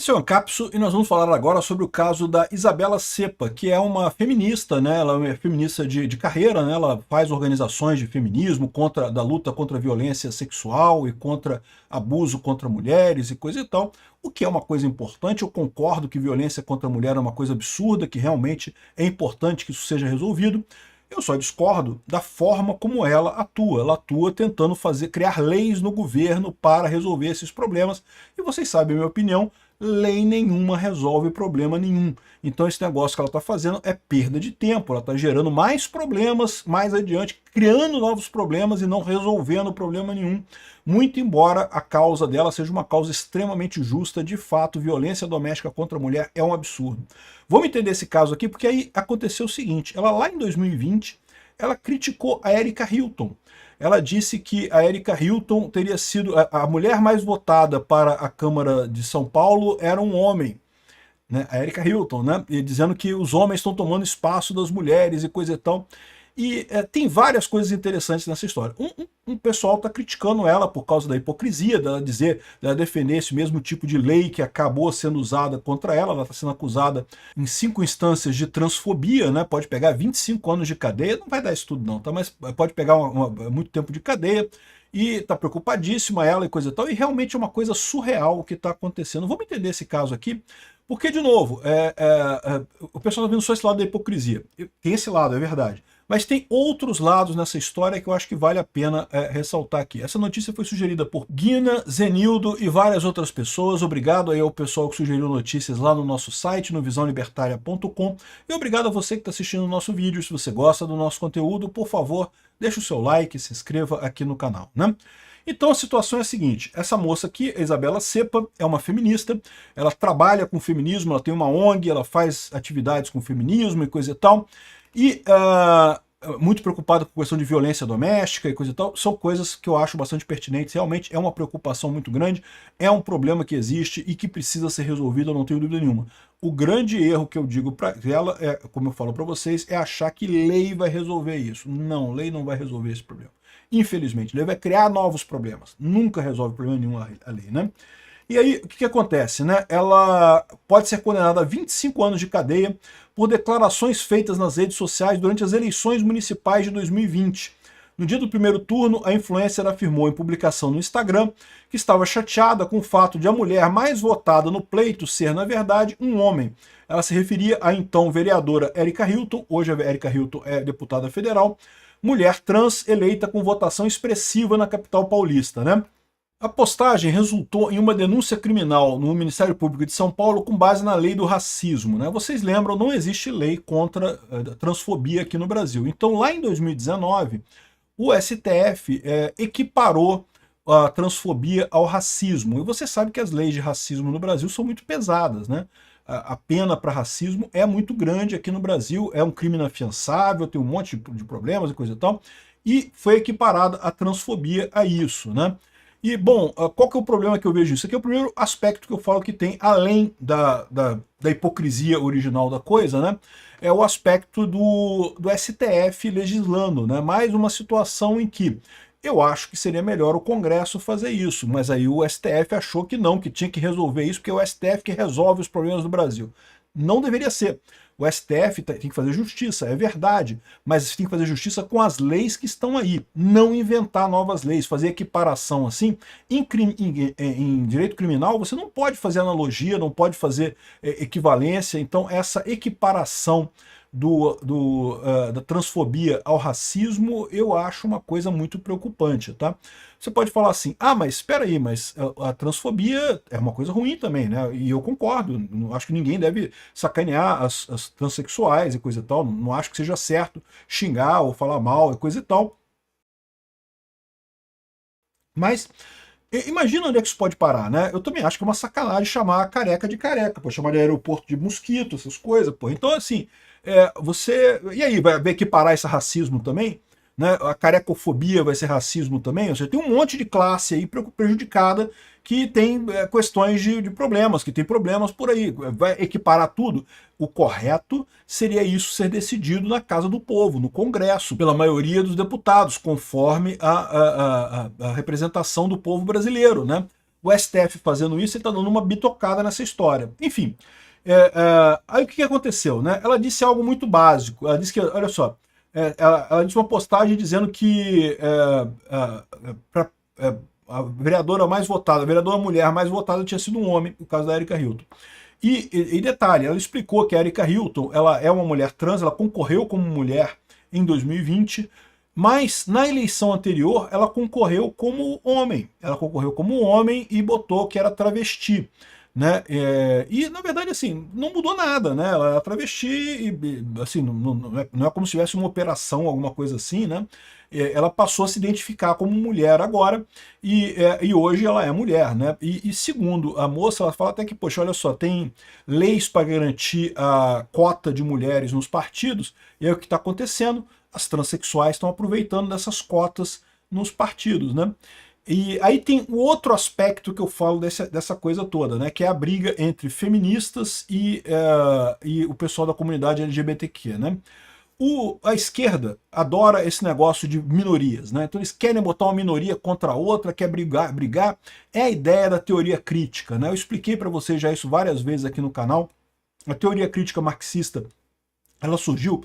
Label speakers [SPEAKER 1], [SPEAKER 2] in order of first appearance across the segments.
[SPEAKER 1] Esse é o Ancapso e nós vamos falar agora sobre o caso da Isabela Cepa, que é uma feminista, né? Ela é feminista de carreira, né? Ela faz organizações de feminismo, da luta contra a violência sexual e contra abuso contra mulheres e coisa e tal, o que é uma coisa importante. Eu concordo que violência contra a mulher é uma coisa absurda, que realmente é importante que isso seja resolvido. Eu só discordo da forma como ela atua. Ela atua tentando criar leis no governo para resolver esses problemas. E vocês sabem a minha opinião, lei nenhuma resolve problema nenhum. Então esse negócio que ela está fazendo é perda de tempo. Ela está gerando mais problemas mais adiante, criando novos problemas e não resolvendo problema nenhum. Muito embora a causa dela seja uma causa extremamente justa, de fato, violência doméstica contra a mulher é um absurdo. Vamos entender esse caso aqui, porque aí aconteceu o seguinte, ela lá em 2020, ela criticou a Erika Hilton. Ela disse que a Erika Hilton teria sido a mulher mais votada para a Câmara de São Paulo era um homem, né? A Erika Hilton, né? E dizendo que os homens estão tomando espaço das mulheres e coisa e tal. E tem várias coisas interessantes nessa história. Um pessoal está criticando ela por causa da hipocrisia, dela defender esse mesmo tipo de lei que acabou sendo usada contra ela. Ela está sendo acusada em 5 instâncias de transfobia, né? Pode pegar 25 anos de cadeia, não vai dar isso tudo não, tá? Mas pode pegar muito tempo de cadeia. E está preocupadíssima ela e coisa e tal, e realmente é uma coisa surreal o que está acontecendo. Vamos entender esse caso aqui, porque, de novo, o pessoal está vendo só esse lado da hipocrisia. Tem esse lado, é verdade. Mas tem outros lados nessa história que eu acho que vale a pena ressaltar aqui. Essa notícia foi sugerida por Guina, Zenildo e várias outras pessoas. Obrigado aí ao pessoal que sugeriu notícias lá no nosso site, no visãolibertaria.com. E obrigado a você que está assistindo o nosso vídeo. Se você gosta do nosso conteúdo, por favor, deixe o seu like, se inscreva aqui no canal, né? Então a situação é a seguinte, essa moça aqui, a Isabela Cepa, é uma feminista, ela trabalha com feminismo, ela tem uma ONG, ela faz atividades com feminismo e coisa e tal, e muito preocupada com a questão de violência doméstica e coisa e tal, são coisas que eu acho bastante pertinentes, realmente é uma preocupação muito grande, é um problema que existe e que precisa ser resolvido, eu não tenho dúvida nenhuma. O grande erro que eu digo para ela, como eu falo para vocês, é achar que lei vai resolver isso. Não, lei não vai resolver esse problema. Infelizmente, lei vai criar novos problemas. Nunca resolve problema nenhum a lei, né? E aí, o que acontece, né? Ela pode ser condenada a 25 anos de cadeia por declarações feitas nas redes sociais durante as eleições municipais de 2020. No dia do primeiro turno, a influencer afirmou em publicação no Instagram que estava chateada com o fato de a mulher mais votada no pleito ser, na verdade, um homem. Ela se referia à então vereadora Erika Hilton, hoje a Erika Hilton é deputada federal, mulher trans eleita com votação expressiva na capital paulista, né? A postagem resultou em uma denúncia criminal no Ministério Público de São Paulo com base na lei do racismo, né? Vocês lembram, não existe lei contra a transfobia aqui no Brasil. Então, lá em 2019, o STF equiparou a transfobia ao racismo. E você sabe que as leis de racismo no Brasil são muito pesadas, né? A pena para racismo é muito grande aqui no Brasil, é um crime inafiançável, tem um monte de problemas e coisa e tal, e foi equiparada a transfobia a isso, né? E, bom, qual que é o problema que eu vejo isso? Aqui é o primeiro aspecto que eu falo que tem, além da hipocrisia original da coisa, né? É o aspecto do STF legislando, né? Mais uma situação em que eu acho que seria melhor o Congresso fazer isso, mas aí o STF achou que não, que tinha que resolver isso, porque é o STF que resolve os problemas do Brasil. Não deveria ser. O STF tem que fazer justiça, é verdade, mas tem que fazer justiça com as leis que estão aí, não inventar novas leis, fazer equiparação assim. Em direito criminal você não pode fazer analogia, não pode fazer equivalência, então essa equiparação da transfobia ao racismo, eu acho uma coisa muito preocupante, tá? Você pode falar assim, mas espera aí, mas a transfobia é uma coisa ruim também, né? E eu concordo, não acho que ninguém deve sacanear as transexuais e coisa e tal, não acho que seja certo xingar ou falar mal e coisa e tal. Mas imagina onde é que isso pode parar, né? Eu também acho que é uma sacanagem chamar a careca de careca, pô, chamar de aeroporto de mosquito, essas coisas, pô. Então, assim, e aí, vai equiparar esse racismo também? Né? A carecofobia vai ser racismo também? Ou seja, tem um monte de classe aí prejudicada que tem questões de problemas, que tem problemas por aí. Vai equiparar tudo? O correto seria isso ser decidido na Casa do Povo, no Congresso, pela maioria dos deputados, conforme a representação do povo brasileiro, né? o STF fazendo isso, ele está dando uma bitocada nessa história. Enfim, aí o que aconteceu, né? Ela disse algo muito básico. Ela disse que, olha só, ela disse uma postagem dizendo que a vereadora mais votada, a vereadora mulher mais votada tinha sido um homem, no caso da Erika Hilton. E detalhe, ela explicou que a Erika Hilton, ela é uma mulher trans, ela concorreu como mulher em 2020, mas na eleição anterior ela concorreu como homem. Ela concorreu como homem e botou que era travesti. Né? E na verdade assim, não mudou nada, né? Ela era travesti e assim, não é como se tivesse uma operação, alguma coisa assim, né? Ela passou a se identificar como mulher agora e hoje ela é mulher, né? E segundo a moça, ela fala até que, poxa, olha só, tem leis para garantir a cota de mulheres nos partidos, e aí o que está acontecendo? As transexuais estão aproveitando dessas cotas nos partidos, né? E aí tem um outro aspecto que eu falo dessa coisa toda, né, que é a briga entre feministas e o pessoal da comunidade LGBTQ, né? A esquerda adora esse negócio de minorias, né? Então eles querem botar uma minoria contra a outra, quer brigar. É a ideia da teoria crítica, né? Eu expliquei para vocês já isso várias vezes aqui no canal. A teoria crítica marxista, ela surgiu,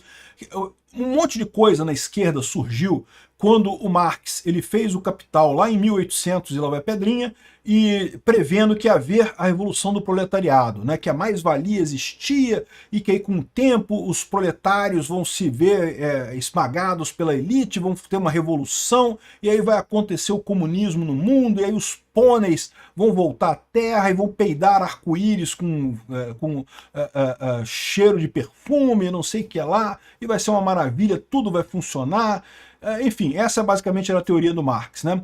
[SPEAKER 1] um monte de coisa na esquerda surgiu quando o Marx ele fez o Capital lá em 1800 e lá vai Pedrinha, e prevendo que ia haver a revolução do proletariado, né, que a mais-valia existia e que aí com o tempo os proletários vão se ver esmagados pela elite, vão ter uma revolução e aí vai acontecer o comunismo no mundo e aí os pôneis vão voltar à terra e vão peidar arco-íris com cheiro de perfume, não sei o que lá, e vai ser uma maravilha, tudo vai funcionar. Enfim, essa basicamente era a teoria do Marx, né?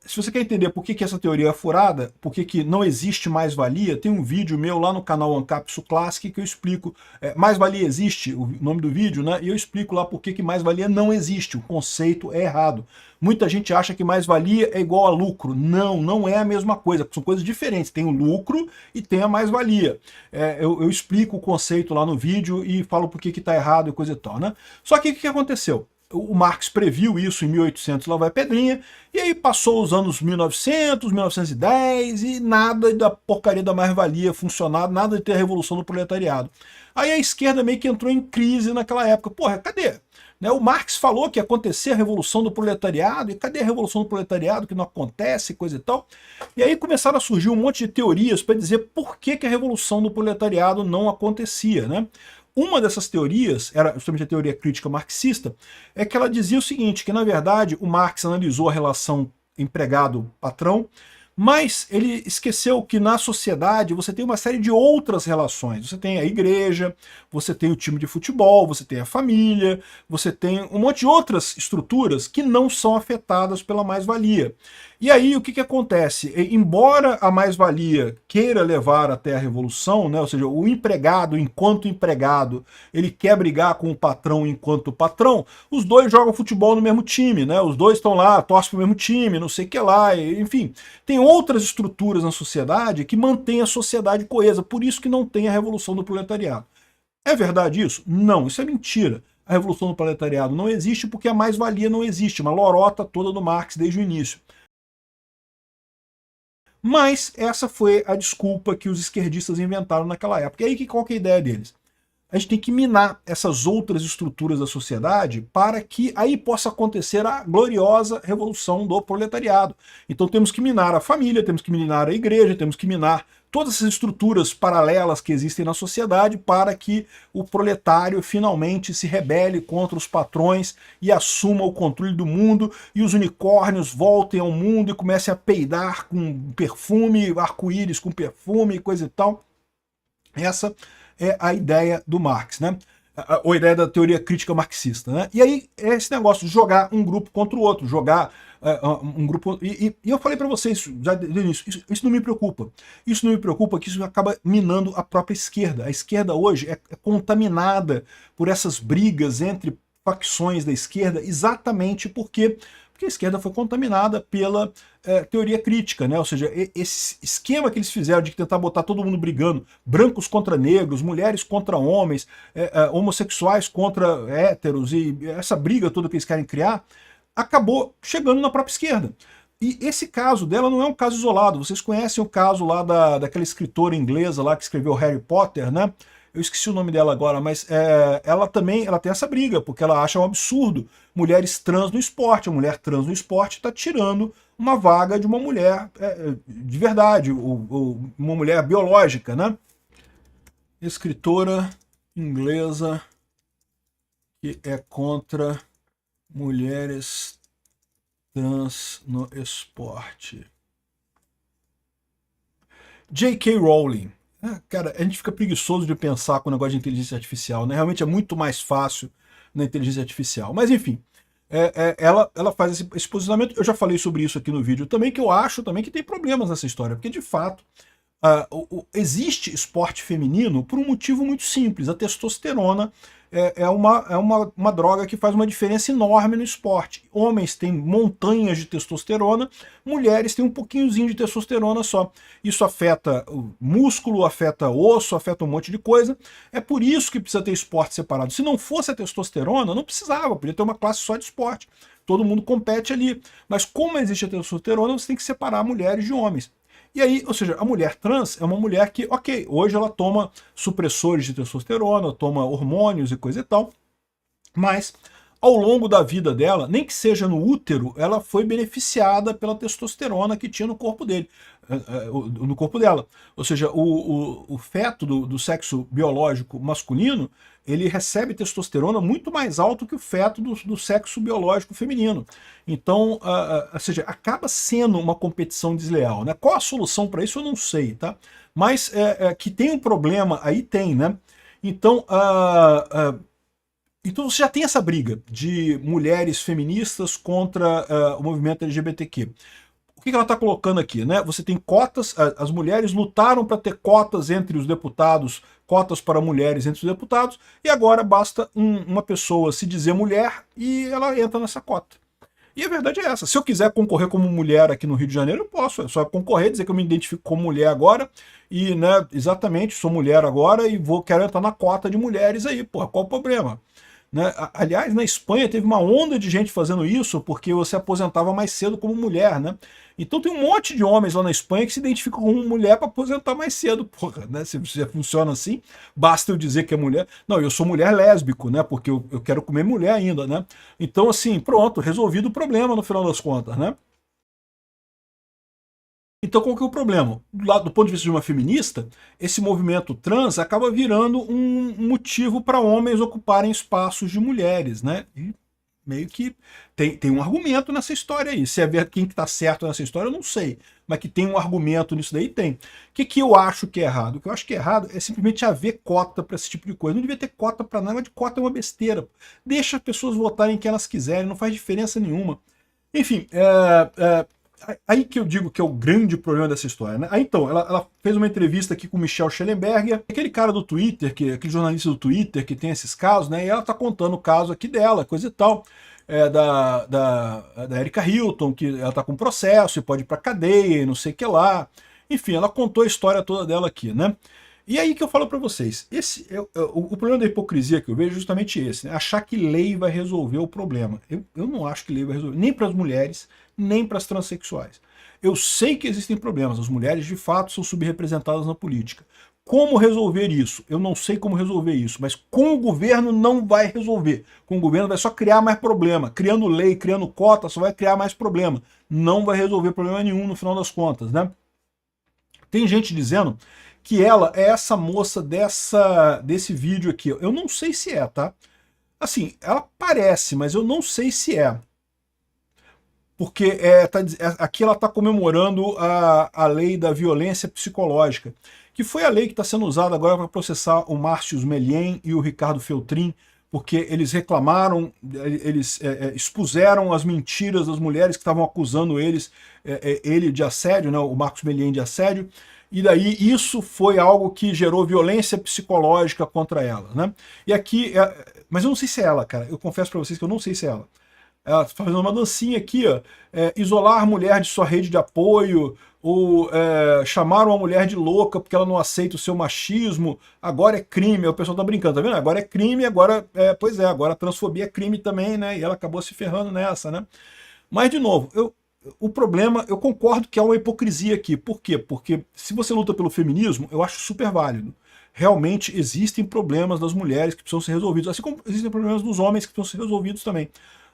[SPEAKER 1] Se você quer entender por que essa teoria é furada, por que não existe mais-valia, tem um vídeo meu lá no canal Ancapsu Classic que eu explico. Mais-valia existe, o nome do vídeo, né? E eu explico lá por que mais-valia não existe, o conceito é errado. Muita gente acha que mais-valia é igual a lucro. Não, não é a mesma coisa, são coisas diferentes. Tem o lucro e tem a mais-valia. Eu explico o conceito lá no vídeo e falo por que está errado e coisa e tal, né? Só que o que aconteceu? O Marx previu isso em 1800, lá vai Pedrinha, e aí passou os anos 1900, 1910, e nada da porcaria da mais-valia funcionar, nada de ter a revolução do proletariado. Aí a esquerda meio que entrou em crise naquela época. Porra, cadê? Né, o Marx falou que ia acontecer a revolução do proletariado, e cadê a revolução do proletariado, que não acontece, coisa e tal? E aí começaram a surgir um monte de teorias para dizer por que a revolução do proletariado não acontecia, né? Uma dessas teorias, era justamente a teoria crítica marxista, é que ela dizia o seguinte, que na verdade o Marx analisou a relação empregado-patrão, mas ele esqueceu que na sociedade você tem uma série de outras relações. Você tem a igreja, você tem o time de futebol, você tem a família, você tem um monte de outras estruturas que não são afetadas pela mais-valia. E aí o que acontece? Embora a mais-valia queira levar até a revolução, né, ou seja, o empregado enquanto empregado, ele quer brigar com o patrão enquanto patrão, os dois jogam futebol no mesmo time, né, os dois estão lá, torcem para o mesmo time, não sei o que lá, enfim. Tem outras estruturas na sociedade que mantêm a sociedade coesa, por isso que não tem a revolução do proletariado. É verdade isso? Não, isso é mentira. A revolução do proletariado não existe porque a mais-valia não existe, uma lorota toda do Marx desde o início. Mas essa foi a desculpa que os esquerdistas inventaram naquela época. E aí qual que é a ideia deles? A gente tem que minar essas outras estruturas da sociedade para que aí possa acontecer a gloriosa revolução do proletariado. Então temos que minar a família, temos que minar a igreja, temos que minar todas essas estruturas paralelas que existem na sociedade para que o proletário finalmente se rebele contra os patrões e assuma o controle do mundo e os unicórnios voltem ao mundo e comecem a peidar com perfume, arco-íris com perfume, coisa e tal. Essa é a ideia do Marx, né? Ou a ideia da teoria crítica marxista, né? E aí é esse negócio de jogar um grupo contra o outro, jogar um grupo... E eu falei para vocês já desde o início, isso não me preocupa. Isso não me preocupa que isso acaba minando a própria esquerda. A esquerda hoje é contaminada por essas brigas entre facções da esquerda exatamente porque a esquerda foi contaminada pela teoria crítica, né? Ou seja, esse esquema que eles fizeram de tentar botar todo mundo brigando, brancos contra negros, mulheres contra homens, homossexuais contra héteros, e essa briga toda que eles querem criar, acabou chegando na própria esquerda. E esse caso dela não é um caso isolado. Vocês conhecem o caso lá daquela escritora inglesa lá que escreveu Harry Potter, né? Eu esqueci o nome dela agora, mas ela também tem essa briga, porque ela acha um absurdo mulheres trans no esporte. A mulher trans no esporte está tirando uma vaga de uma mulher de verdade, uma mulher biológica, né? Escritora inglesa que é contra mulheres trans no esporte. J.K. Rowling. Cara, a gente fica preguiçoso de pensar com o negócio de inteligência artificial, né? Realmente é muito mais fácil na inteligência artificial. Mas enfim, ela faz esse posicionamento. Eu já falei sobre isso aqui no vídeo também, que eu acho também que tem problemas nessa história, porque de fato existe esporte feminino por um motivo muito simples. A testosterona é uma droga que faz uma diferença enorme no esporte. Homens têm montanhas de testosterona, mulheres têm um pouquinhozinho de testosterona só. Isso afeta o músculo, afeta osso, afeta um monte de coisa. É por isso que precisa ter esporte separado. Se não fosse a testosterona, não precisava, podia ter uma classe só de esporte. Todo mundo compete ali. Mas como existe a testosterona, você tem que separar mulheres de homens. E aí, ou seja, a mulher trans é uma mulher que, ok, hoje ela toma supressores de testosterona, toma hormônios e coisa e tal, mas ao longo da vida dela, nem que seja no útero, ela foi beneficiada pela testosterona que tinha no corpo dele, no corpo dela. Ou seja, o feto do sexo biológico masculino, ele recebe testosterona muito mais alto que o feto do sexo biológico feminino. Então, ou seja, acaba sendo uma competição desleal, né? Qual a solução para isso eu não sei, tá? Mas que tem um problema, aí tem, né? Então, então você já tem essa briga de mulheres feministas contra o movimento LGBTQ. O que ela está colocando aqui, né? Você tem cotas, as mulheres lutaram para ter cotas entre os deputados, cotas para mulheres entre os deputados, e agora basta uma pessoa se dizer mulher e ela entra nessa cota. E a verdade é essa. Se eu quiser concorrer como mulher aqui no Rio de Janeiro, eu posso. É só concorrer, dizer que eu me identifico como mulher agora, e, né, exatamente, sou mulher agora e quero entrar na cota de mulheres aí, porra, qual o problema? Né? Aliás, na Espanha teve uma onda de gente fazendo isso porque você aposentava mais cedo como mulher, né? Então tem um monte de homens lá na Espanha que se identificam como mulher para aposentar mais cedo, porra, né? Se funciona assim, basta eu dizer que é mulher. Não, eu sou mulher lésbico, né? Porque eu quero comer mulher ainda, né? Então, assim, pronto, resolvido o problema no final das contas, né? Então qual que é o problema? Do ponto de vista de uma feminista, esse movimento trans acaba virando um motivo para homens ocuparem espaços de mulheres, né? E meio que tem um argumento nessa história aí. Se é ver quem que está certo nessa história, eu não sei. Mas que tem um argumento nisso daí, tem. O que eu acho que é errado? O que eu acho que é errado é simplesmente haver cota para esse tipo de coisa. Não devia ter cota para nada, mas cota é uma besteira. Deixa as pessoas votarem quem elas quiserem, não faz diferença nenhuma. Enfim, aí que eu digo que é o grande problema dessa história, né? Aí então, ela fez uma entrevista aqui com o Michel Schellenberger, aquele cara do Twitter, aquele jornalista do Twitter que tem esses casos, né? E ela tá contando o caso aqui dela, coisa e tal, da Erika Hilton, que ela tá com processo e pode ir pra cadeia e não sei o que lá. Enfim, ela contou a história toda dela aqui, né? E aí que eu falo para vocês, o problema da hipocrisia que eu vejo é justamente esse, né? Achar que lei vai resolver o problema. Eu não acho que lei vai resolver, nem para as mulheres, nem para as transexuais. Eu sei que existem problemas, as mulheres de fato são subrepresentadas na política. Como resolver isso? Eu não sei como resolver isso, mas com o governo não vai resolver. Com o governo vai só criar mais problema. Criando lei, criando cota, só vai criar mais problema. Não vai resolver problema nenhum no final das contas, né? Tem gente dizendo que ela é essa moça desse vídeo aqui. Eu não sei se é, tá? Assim, ela parece, mas eu não sei se é. Porque aqui ela está comemorando a lei da violência psicológica, que foi a lei que está sendo usada agora para processar o Márcio Melien e o Ricardo Feltrin, porque eles reclamaram, eles expuseram as mentiras das mulheres que estavam acusando ele de assédio, né, o Marcos Melien de assédio, e daí isso foi algo que gerou violência psicológica contra ela, né? E aqui, mas eu não sei se é ela, cara, eu confesso para vocês que eu não sei se é ela. Ela está fazendo uma dancinha aqui, ó, isolar a mulher de sua rede de apoio, ou chamar uma mulher de louca porque ela não aceita o seu machismo, agora é crime, o pessoal tá brincando, tá vendo? Agora é crime, agora, pois é, agora a transfobia é crime também, né? E ela acabou se ferrando nessa, né? Mas, de novo, o problema, eu concordo que há uma hipocrisia aqui. Por quê? Porque se você luta pelo feminismo, eu acho super válido. Realmente existem problemas das mulheres que precisam ser resolvidos, assim como existem problemas dos homens que precisam ser resolvidos também.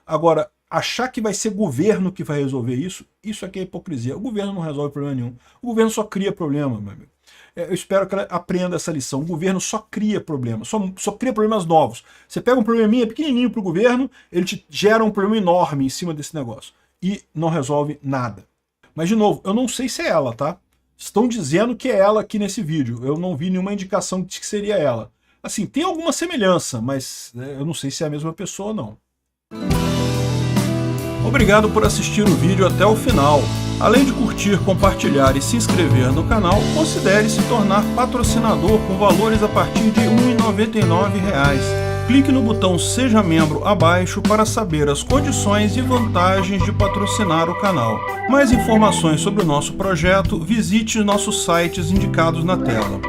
[SPEAKER 1] Agora, achar que vai ser governo que vai resolver isso aqui é hipocrisia. O governo não resolve problema nenhum. O governo só cria problema, meu amigo. Eu espero que ela aprenda essa lição. O governo só cria problemas, só cria problemas novos. Você pega um probleminha pequenininho para o governo, ele te gera um problema enorme em cima desse negócio. E não resolve nada. Mas, de novo, eu não sei se é ela, tá? Estão dizendo que é ela aqui nesse vídeo. Eu não vi nenhuma indicação de que seria ela. Assim, tem alguma semelhança, mas eu não sei se é a mesma pessoa ou não. Obrigado por assistir o vídeo até o final. Além de curtir, compartilhar e se inscrever no canal, considere se tornar patrocinador com valores a partir de R$ 1,99. Clique no botão Seja Membro abaixo para saber as condições e vantagens de patrocinar o canal. Mais informações sobre o nosso projeto, visite nossos sites indicados na tela.